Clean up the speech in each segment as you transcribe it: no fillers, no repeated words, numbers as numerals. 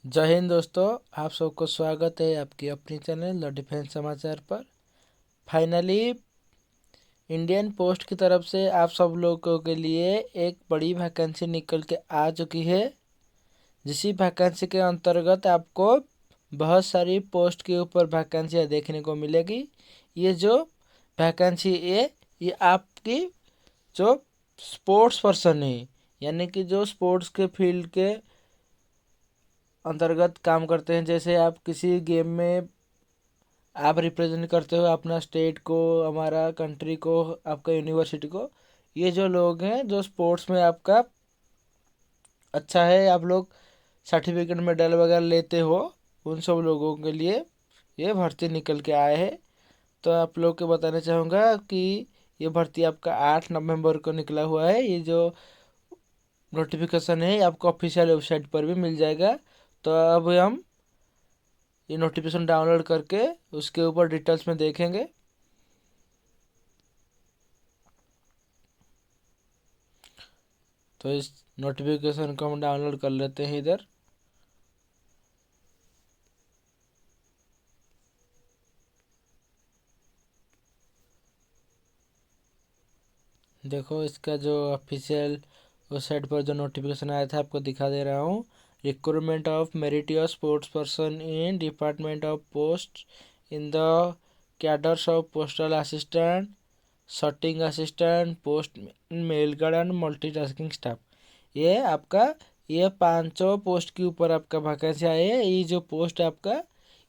जय हिंद दोस्तों, आप सबको स्वागत है आपकी अपनी चैनल द डिफेंस समाचार पर। फाइनली इंडियन पोस्ट की तरफ से आप सब लोगों के लिए एक बड़ी वैकेंसी निकल के आ चुकी है। जिस वैकेंसी के अंतर्गत आपको बहुत सारी पोस्ट के ऊपर वैकेंसियाँ देखने को मिलेगी। ये जो वैकेंसी है ये आपकी जो स्पोर्ट्स पर्सन है, यानी कि जो स्पोर्ट्स के फील्ड के अंतर्गत काम करते हैं। जैसे आप किसी गेम में आप रिप्रेजेंट करते हो अपना स्टेट को, हमारा कंट्री को, आपका यूनिवर्सिटी को। ये जो लोग हैं जो स्पोर्ट्स में आपका अच्छा है, आप लोग सर्टिफिकेट मेडल वगैरह लेते हो, उन सब लोगों के लिए ये भर्ती निकल के आए हैं। तो आप लोग को बताना चाहूँगा कि ये भर्ती आपका 8 नवंबर को निकला हुआ है। ये जो नोटिफिकेशन है आपको ऑफिशियल वेबसाइट पर भी मिल जाएगा। तो अब हम ये नोटिफिकेशन डाउनलोड करके उसके ऊपर डिटेल्स में देखेंगे। तो इस नोटिफिकेशन को हम डाउनलोड कर लेते हैं इधर। देखो इसका जो ऑफिशियल वेबसाइट पर जो नोटिफिकेशन आया था आपको दिखा दे रहा हूँ। Recruitment of meritorious sports person in department of post in the cadres of postal assistant, sorting assistant, post mail guard and multitasking staff. ये आपका ये पांचों पोस्ट के ऊपर आपका वैकेंसी आई है। ये जो पोस्ट है आपका,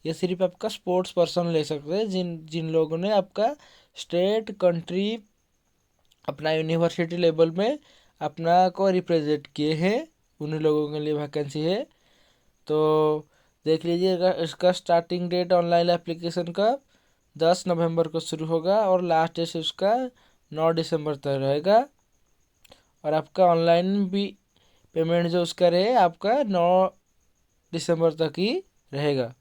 ये सिर्फ आपका स्पोर्ट्स पर्सन ले सकते हैं जिन जिन लोगों ने आपका स्टेट, कंट्री, अपना यूनिवर्सिटी लेवल में अपना को रिप्रेजेंट किए हैं, उन्हीं लोगों के लिए वैकेंसी है। तो देख लीजिएगा, इसका स्टार्टिंग डेट ऑनलाइन एप्लीकेशन का 10 नवंबर को शुरू होगा और लास्ट डेट उसका 9 दिसंबर तक रहेगा। और आपका ऑनलाइन भी पेमेंट जो उसका रहे आपका 9 दिसंबर तक ही रहेगा।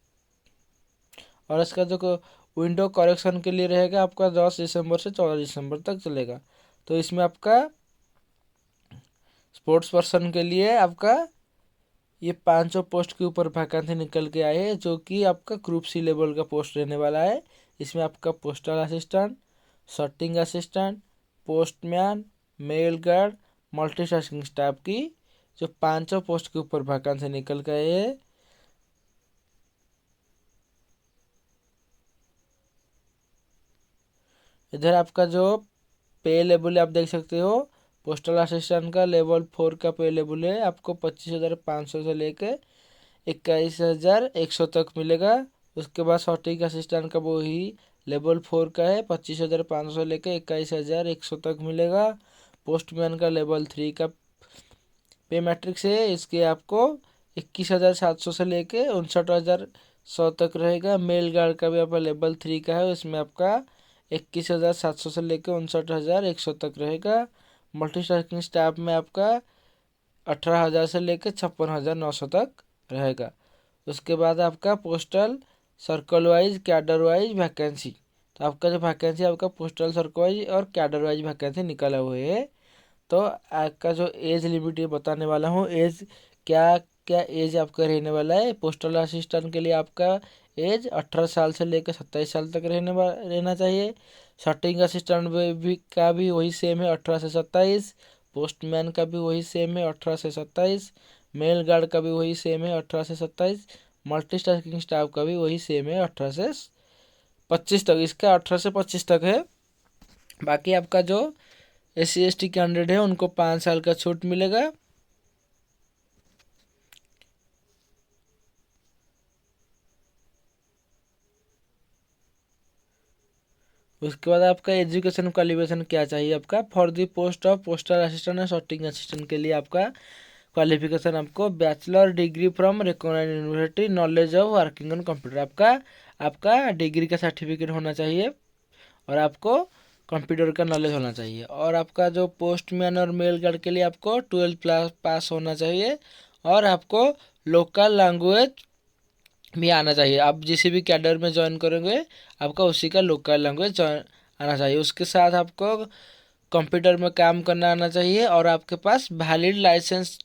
और इसका जो विंडो करेक्शन के लिए रहेगा आपका 10 दिसंबर से 14 दिसंबर तक चलेगा। तो इसमें आपका स्पोर्ट्स पर्सन के लिए आपका ये पांचों पोस्ट के ऊपर वैकेंसी निकल के आए हैं, जो कि आपका ग्रुप सी लेवल का पोस्ट रहने वाला है। इसमें आपका postal assistant, sorting assistant, postman, mail guard, multitasking staff की जो पांचों पोस्ट के ऊपर वैकेंसी निकल के आए हैं। इधर आपका जो पे लेवल आप देख सकते हो। पोस्टल असिस्टेंट का लेवल 4 का पे लेवल है आपको 25,500 से लेके 21,100 तक मिलेगा। उसके बाद शॉटिंग असिस्टेंट का वो ही लेवल 4 का है, 25,500 से लेके 21,100 तक मिलेगा। पोस्टमैन का लेवल 3 का पे मैट्रिक्स है, इसके आपको 21,700 से लेके 59,100 तक रहेगा। मेल गार्ड का भी आपका लेवल 3 का है, इसमें आपका 21,700 से लेकर 59,100 तक रहेगा। मल्टीटास्किंग स्टाफ में आपका 18,000 से लेकर 56,900 तक रहेगा। उसके बाद आपका postal circle wise, cadre wise vacancy. तो आपका जो वैकेंसी आपका पोस्टल सर्कल वाइज और कैडर वाइज वैकेंसी निकला हुए है। तो आपका जो एज लिमिट ये बताने वाला हूँ। एज क्या क्या एज आपका रहने वाला है। पोस्टल असिस्टेंट के लिए आपका एज 18 साल से लेकर 27 साल तक रहना चाहिए। शॉटिंग असिस्टेंट भी का भी वही सेम है, 18 से 27। पोस्टमैन का भी वही सेम है, 18 से 27। मेल गार्ड का भी वही सेम है, 18 से 27। मल्टीटास्किंग स्टाफ का भी वही सेम है, 18 से 25 तक। इसका 18 से 25 तक है। बाकी आपका जो SC ST कैंडिडेट है उनको 5 साल का छूट मिलेगा। उसके बाद आपका एजुकेशन क्वालिफिकेशन क्या चाहिए आपका for the post of postal assistant और शॉटिंग असिस्टेंट के लिए आपका क्वालिफिकेशन आपको bachelor degree from recognised university, knowledge of working on computer. आपका आपका डिग्री का सर्टिफिकेट होना चाहिए और आपको कंप्यूटर का नॉलेज होना चाहिए। और आपका जो पोस्टमैन और मेल गार्ड के लिए आपको 12 पास होना चाहिए और आपको लोकल लैंग्वेज भी आना चाहिए। आप जिस भी कैडर में ज्वाइन करेंगे आपका उसी का लोकल लैंग्वेज आना चाहिए। उसके साथ आपको कंप्यूटर में काम करना आना चाहिए और आपके पास valid licence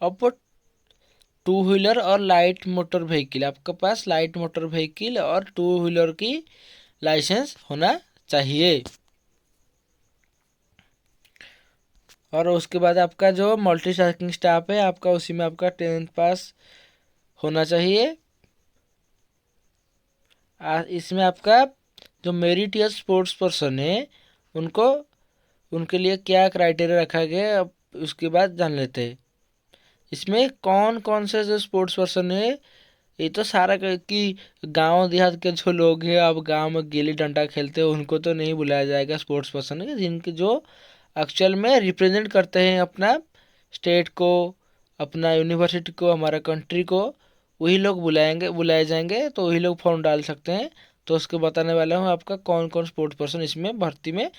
of two wheeler और लाइट मोटर व्हीकल, आपके पास लाइट मोटर व्हीकल और टू व्हीलर की लाइसेंस होना चाहिए। और उसके बाद आपका जो मल्टी टास्किंग स्टाफ है आपका, उसी में आपका 10th पास होना चाहिए। इसमें आपका जो मेरिटियस स्पोर्ट्स पर्सन है उनको, उनके लिए क्या क्राइटेरिया रखा गया है, अब उसके बाद जान लेते हैं। इसमें कौन कौन से जो स्पोर्ट्स पर्सन है, ये तो सारा कि गांव देहात के जो लोग हैं, अब गांव में गिल्ली डंडा खेलते हैं उनको तो नहीं बुलाया जाएगा स्पोर्ट्स पर्सन है, जिनके जो एक्चुअल में रिप्रेजेंट करते हैं अपना स्टेट को, अपना यूनिवर्सिटी को, हमारा कंट्री को, वही लोग बुलाए जाएंगे, तो वही लोग फॉर्म डाल सकते हैं। तो उसको बताने वाला हूँ आपका कौन कौन स्पोर्ट्स पर्सन इसमें भर्ती में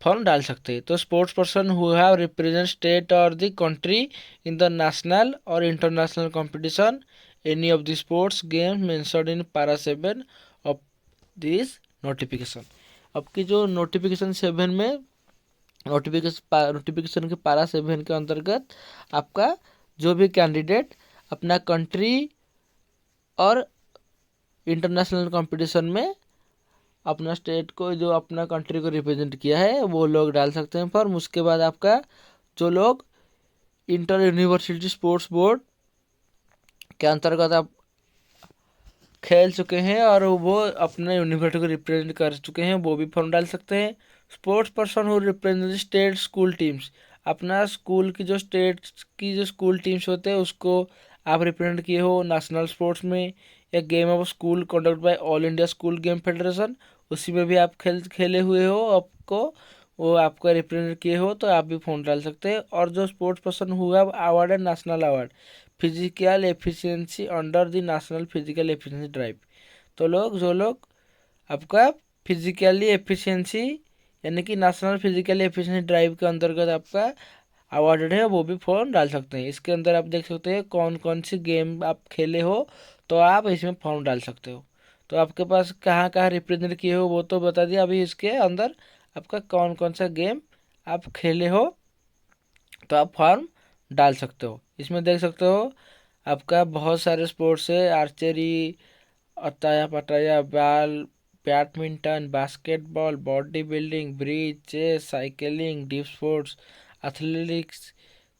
फॉर्म डाल सकते हैं। तो sports person who have represent state और the country in the national और international competition any of the sports game mentioned in para 7 of this notification. अब की जो नोटिफिकेशन 7 में, नोटिफिकेशन के पारा 7 के अंतर्गत आपका जो भी कैंडिडेट अपना कंट्री और इंटरनेशनल कंपटीशन में अपना स्टेट को, जो अपना कंट्री को रिप्रेजेंट किया है, वो लोग डाल सकते हैं फॉर्म। उसके बाद आपका जो लोग इंटर यूनिवर्सिटी स्पोर्ट्स बोर्ड के अंतर्गत आप खेल चुके हैं और वो अपने यूनिवर्सिटी को रिप्रेजेंट कर चुके हैं, वो भी फॉर्म डाल सकते हैं। स्पोर्ट्स पर्सन हो रिप्रेजेंट स्टेट स्कूल टीम्स, अपना स्कूल की जो स्टेट की जो स्कूल टीम्स होते हैं उसको आप रिप्रेजेंट किए हो नेशनल स्पोर्ट्स में, या game of school conduct bye all India school game federation, उसी में भी आप खेले हुए हो, आपको वो आपका रिप्रेजेंट किए हो, तो आप भी फॉर्म डाल सकते हैं। और जो स्पोर्ट्स पर्सन हुआ award national award physical efficiency under the national physical efficiency drive, तो जो लोग आपका फिजिकली एफिशिएंसी यानी कि नेशनल फिजिकल एफिशिएंसी ड्राइव के अंतर्गत आपका अवार्डेड है, वो भी फॉर्म डाल सकते हैं। इसके अंदर आप देख सकते हैं कौन कौन सी गेम आप खेले हो, तो आप इसमें फॉर्म डाल सकते हो। तो आपके पास कहाँ कहाँ रिप्रेजेंट किए हो वो तो बता दिया, अभी इसके अंदर आपका कौन कौन सा गेम आप खेले हो तो आप फॉर्म डाल सकते हो। इसमें देख सकते हो आपका बहुत सारे स्पोर्ट्स है, archery, Atya Patya, ball, badminton, basketball, body building, bridge, chess, cycling, deaf sports, athletics,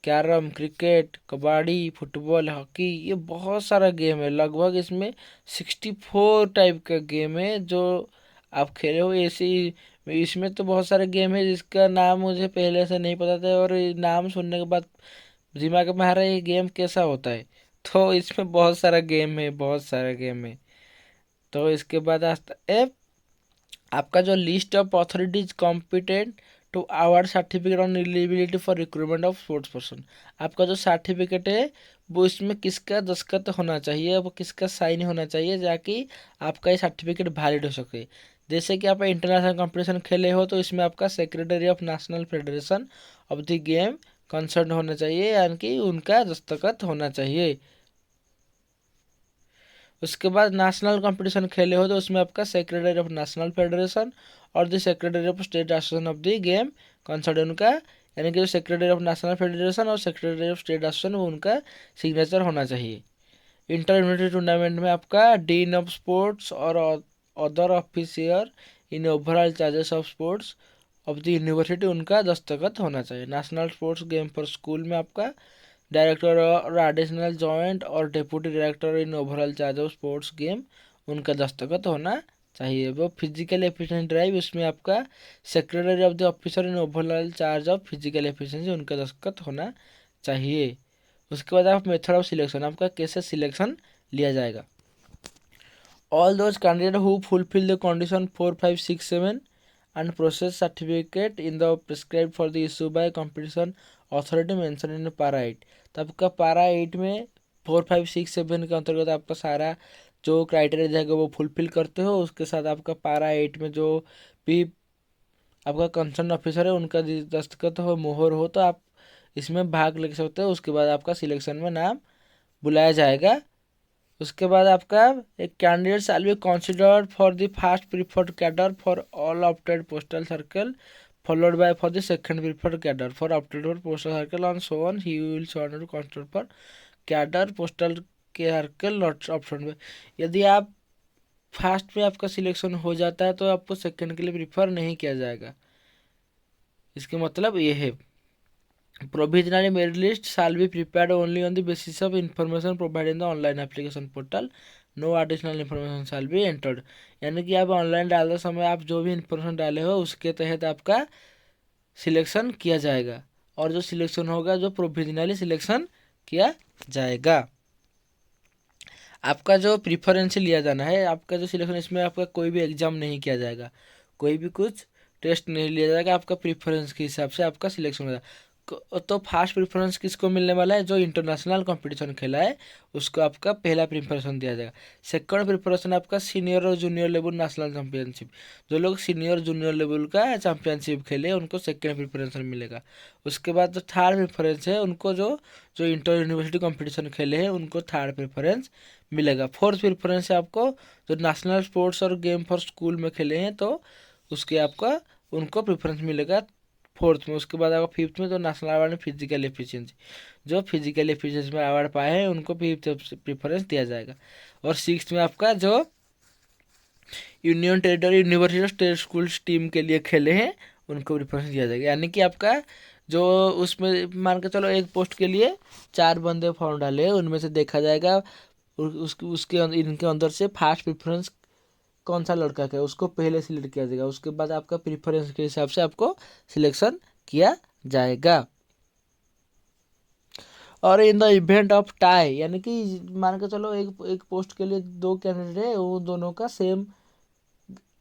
carrom, cricket, kabaddi, football, hockey, ये बहुत सारा गेम है। लगभग इसमें 64 टाइप का गेम है जो आप खेले हो। ऐसे ही इसमें तो बहुत सारे गेम है जिसका नाम मुझे पहले से नहीं पता था, और नाम सुनने के बाद दिमाग में आ रहा है ये गेम कैसा होता है। तो इसमें बहुत सारा गेम है, बहुत सारा गेम है। तो इसके बाद आता है आपका जो list of authorities competent to award certificate on eligibility for recruitment of sports person, आपका जो सर्टिफिकेट है वो इसमें किसका दस्तखत होना चाहिए, वो किसका साइन होना चाहिए, ताकि आपका ये सर्टिफिकेट वैलिड हो सके। जैसे कि आप इंटरनेशनल कंपटीशन खेले हो तो इसमें आपका secretary of national federation of the game concern होना चाहिए, यानी कि उनका दस्तखत होना चाहिए। उसके बाद नेशनल कंपटीशन खेले हो तो उसमें आपका सेक्रेटरी ऑफ नेशनल फेडरेशन और the secretary of state association of the game concern, उनका यानी कि जो सेक्रेटरी ऑफ नेशनल फेडरेशन और सेक्रेटरी ऑफ स्टेट एसोसिएशन उनका सिग्नेचर होना चाहिए। इंटर यूनिवर्सिटी टूर्नामेंट में आपका डीन ऑफ स्पोर्ट्स और other officer in overall charges of sports of the university, उनका दस्तखत होना चाहिए। National sports game for school में आपका डायरेक्टर और एडिशनल जॉइंट और deputy director in overall charge of sports game, उनका दस्तखत होना चाहिए। वो फिजिकल एफिशिएंसी ड्राइव, उसमें आपका secretary of the officer in overall charge of physical efficiency, उनका दस्तखत होना चाहिए। उसके बाद आप मेथड ऑफ सिलेक्शन, आपका कैसे सिलेक्शन लिया जाएगा। All those candidate who fulfil the condition 4, 5, 6, 7 and process certificate in the prescribed for the issue by competition authority mentioned in पारा 8, तो आपका पारा 8 में 4, 5, 6, 7 के अंतर्गत आपका सारा जो क्राइटेरिया जाएगा वो फुलफिल करते हो। उसके साथ आपका पारा 8 में जो भी आपका कंसर्न ऑफिसर है उनका दस्तखत हो, मोहर हो, तो आप इसमें भाग ले सकते हो। उसके बाद आपका सिलेक्शन में नाम बुलाया जाएगा। उसके बाद आपका एक candidate shall be considered for the first preferred cadre for all opted postal circle followed by for the second preferred cadre for opted for postal circle on so on he will consider for cadre, postal clerical option पे। यदि आप first में आपका selection हो जाता है तो आपको सेकंड के लिए प्रीफर नहीं किया जाएगा। इसका मतलब ये है, provisionally merit list shall be prepared only on the basis of information provide in the online application portal, no additional information shall be entered. यानी कि आप ऑनलाइन डालते समय आप जो भी इंफॉर्मेशन डाले हो उसके तहत आपका सिलेक्शन किया जाएगा, और जो सिलेक्शन होगा जो प्रोविजनली सिलेक्शन किया जाएगा। आपका जो प्रीफरेंस लिया जाना है, आपका जो सिलेक्शन, इसमें आपका कोई भी एग्जाम नहीं किया जाएगा, कोई भी कुछ टेस्ट नहीं लिया जाएगा, आपका प्रीफरेंस के हिसाब से आपका सिलेक्शन होगा। तो फर्स्ट प्रीफरेंस किसको मिलने वाला है? जो इंटरनेशनल कंपटीशन खेला है उसको आपका पहला प्रीफरेंस दिया जाएगा। सेकंड प्रीफरेंस आपका सीनियर और जूनियर लेवल नेशनल चैंपियनशिप, जो लोग सीनियर जूनियर लेवल का चैंपियनशिप खेले उनको सेकंड प्रीफरेंस मिलेगा। उसके बाद जो थर्ड प्रीफरेंस है उनको जो जो इंटर यूनिवर्सिटी कंपटीशन खेले हैं उनको थर्ड प्रीफरेंस मिलेगा। फोर्थ प्रीफरेंस है आपको जो नेशनल स्पोर्ट्स और गेम फॉर स्कूल में खेले हैं तो उसके आपका उनको प्रेफरेंस मिलेगा फोर्थ में। उसके बाद आपका फिफ्थ में जो नेशनल अवार्ड में फिजिकल एफिशिएंसी, जो फिजिकल एफिशिएंसी में अवार्ड पाए हैं उनको फिफ्थ प्रेफरेंस दिया जाएगा। और सिक्स्थ में आपका जो union territory university state schools team के लिए खेले हैं उनको प्रेफरेंस दिया जाएगा। यानी कि आपका जो उसमें मान के चलो एक पोस्ट के लिए 4 बंदे फॉर्म डाले हैं, उनमें से देखा जाएगा उसके इनके अंदर से फर्स्ट प्रेफरेंस कौन सा लड़का का है उसको पहले सिलेक्ट किया जाएगा। उसके बाद आपका प्रेफरेंस के हिसाब से आपको सिलेक्शन किया जाएगा। और in the event of tie, यानी कि मान के चलो एक पोस्ट के लिए 2 कैंडिडेट है, वो दोनों का सेम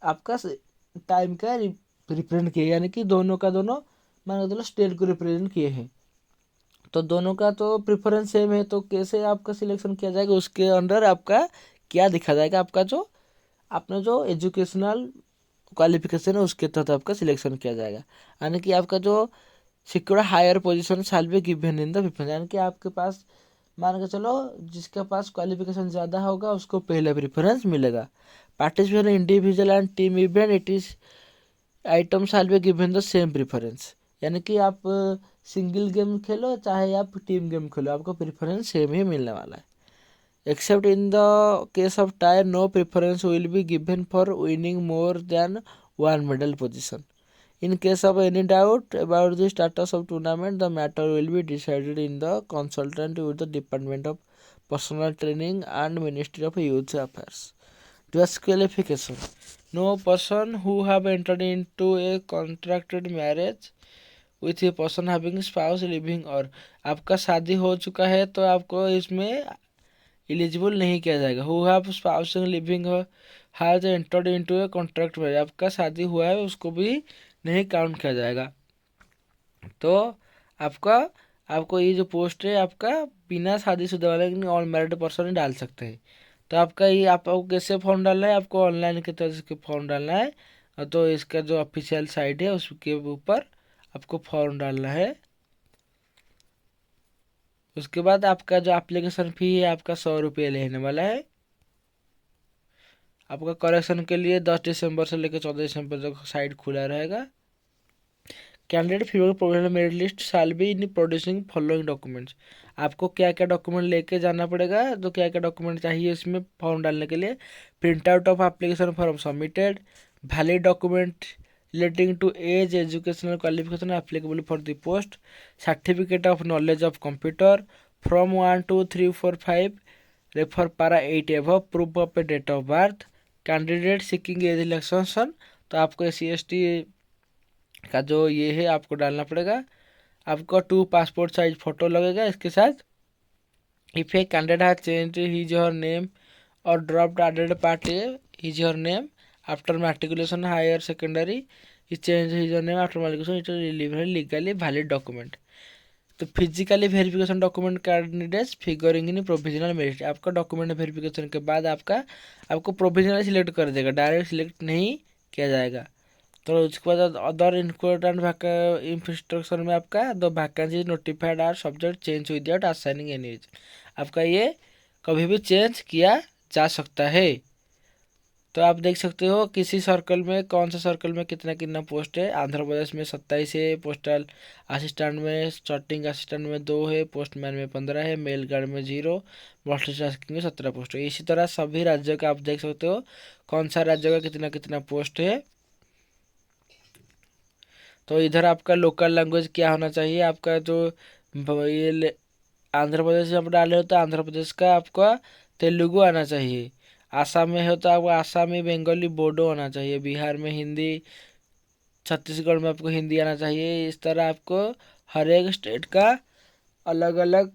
आपका टाइम का रिप्रेजेंट किया, यानी कि दोनों का दोनों मान के चलो स्टेट को रिप्रेजेंट किए हैं, तो दोनों का तो प्रेफरेंस सेम है, तो कैसे आपका सिलेक्शन किया जाएगा? उसके अंडर आपका क्या दिखा जाएगा? आपका जो आपने जो एजुकेशनल क्वालिफिकेशन है उसके तहत आपका सिलेक्शन किया जाएगा। यानी कि आपका जो secure higher position shall be given in the preference, यानी कि आपके पास मान के चलो जिसके पास क्वालिफिकेशन ज़्यादा होगा उसको पहले प्रेफरेंस मिलेगा। Participation individual and team event it is item shall be given the same preference, यानी कि आप सिंगल गेम खेलो चाहे आप टीम गेम खेलो आपको प्रेफरेंस सेम ही मिलने वाला है। Except in the case of tie, no preference will be given for winning more than one medal position. In case of any doubt about the status of tournament, the matter will be decided in the consultant with the Department of Personal Training and Ministry of Youth Affairs. Disqualification: no person who have entered into a contracted marriage with a person having spouse living, और आपका शादी हो चुका है तो आपको इसमें eligible नहीं किया जाएगा। Who have spouse living has entered into a contract में, आपका शादी हुआ है उसको भी नहीं काउंट किया जाएगा। तो आपका आपको ये जो पोस्ट है आपका बिना शादीशुदा वाले ऑल मैरिड पर्सन ही डाल सकते हैं। तो आपका ये आपको कैसे फॉर्म डालना है? आपको ऑनलाइन के तरह से फॉर्म डालना है, तो इसका जो ऑफिशियल साइट है उसके ऊपर आपको फॉर्म डालना है। उसके बाद आपका जो एप्लीकेशन फ़ी है आपका 100 रुपये लेने वाला है। आपका करेक्शन के लिए 10 दिसंबर से लेकर 14 दिसंबर तक साइट खुला रहेगा। Candidate fever provisional merit list shall be in producing following documents, आपको क्या क्या डॉक्यूमेंट लेके जाना पड़ेगा? तो क्या क्या डॉक्यूमेंट चाहिए इसमें फॉर्म डालने के लिए? Print out of application form submitted, valid document relating to age, educational qualification applicable for the post, certificate of knowledge of computer from 1 2 3 4 5 refer para 8 एव, proof of a date of birth, candidate seeking age relaxation, तो आपको SC/ST का जो ये है आपको डालना पड़ेगा। आपको 2 पासपोर्ट साइज फोटो लगेगा इसके साथ। If a candidate has change his your name और dropped added part a his your name after matriculation higher secondary, he change his your name after matriculation, it is legally valid document. तो physically verification document candidates figuring in provisional merit, आपका document verification के बाद आपको provisional select कर देगा, direct select नहीं किया जाएगा। तो उसके बाद अदर इम्पोर्टेंट इंस्ट्रक्शन में आपका the vacancy notified are subject change without assigning any age, आपका ये कभी भी चेंज किया जा सकता है। तो आप देख सकते हो किसी सर्कल में, कौन सा सर्कल में कितना कितना पोस्ट है। आंध्र प्रदेश में 27 है, पोस्टल असिस्टेंट में, स्टार्टिंग असिस्टेंट में 2 है, पोस्टमैन में 15 है, मेल गार्ड में 0, मल्टीटास्किंग में 17 पोस्ट है। इसी तरह सभी राज्यों का आप देख सकते हो कौन सा राज्य का कितना कितना पोस्ट है। तो इधर आपका लोकल लैंग्वेज क्या होना चाहिए, आपका जो ये आंध्र प्रदेश में आप डाले हो तो आंध्र प्रदेश का आपका तेलुगु आना चाहिए। आसाम में हो तो आपको आसामी, बंगाली, बोडो आना चाहिए। बिहार में हिंदी, छत्तीसगढ़ में आपको हिंदी आना चाहिए। इस तरह आपको हर एक स्टेट का अलग अलग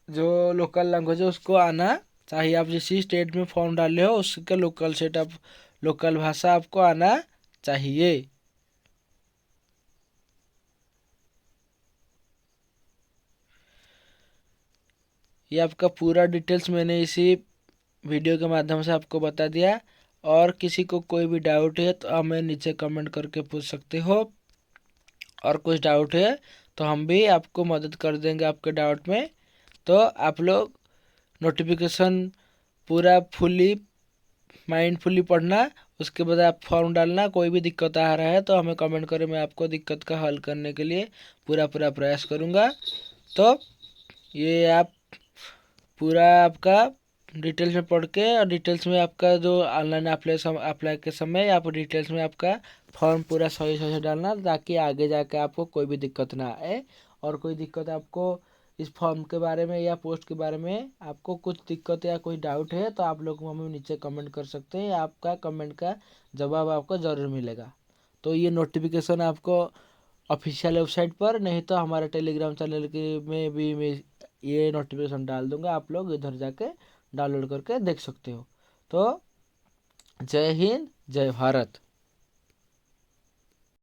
जो लोकल लैंग्वेज है उसको आना चाहिए। आप जिस स्टेट में फॉर्म डाले हो उसका लोकल स्टेट आप लोकल भाषा आपको आना चाहिए। ये आपका पूरा डिटेल्स मैंने इसी वीडियो के माध्यम से आपको बता दिया। और किसी को कोई भी डाउट है तो हमें नीचे कमेंट करके पूछ सकते हो, और कुछ डाउट है तो हम भी आपको मदद कर देंगे आपके डाउट में। तो आप लोग नोटिफिकेशन पूरा फुली माइंडफुली पढ़ना, उसके बाद आप फॉर्म डालना। कोई भी दिक्कत आ रहा है तो हमें कमेंट करें, मैं आपको दिक्कत का हल करने के लिए पूरा पूरा प्रयास करूँगा। तो ये आप पूरा आपका डिटेल्स में पढ़ के, और डिटेल्स में आपका जो ऑनलाइन अप्लाई के समय आप डिटेल्स में आपका फॉर्म पूरा सही सही से डालना, ताकि आगे जाके आपको कोई भी दिक्कत ना आए। और कोई दिक्कत आपको इस फॉर्म के बारे में या पोस्ट के बारे में आपको कुछ दिक्कत या कोई डाउट है तो आप लोग हमें नीचे कमेंट कर सकते हैं। आपका कमेंट का जवाब आपको ज़रूर मिलेगा। तो ये नोटिफिकेशन आपको ऑफिशियल वेबसाइट पर, नहीं तो हमारे टेलीग्राम चैनल के में भी मैं ये नोटिफिकेशन डाल दूंगा, आप लोग इधर जाके डाउनलोड करके देख सकते हो। तो जय हिंद, जय भारत।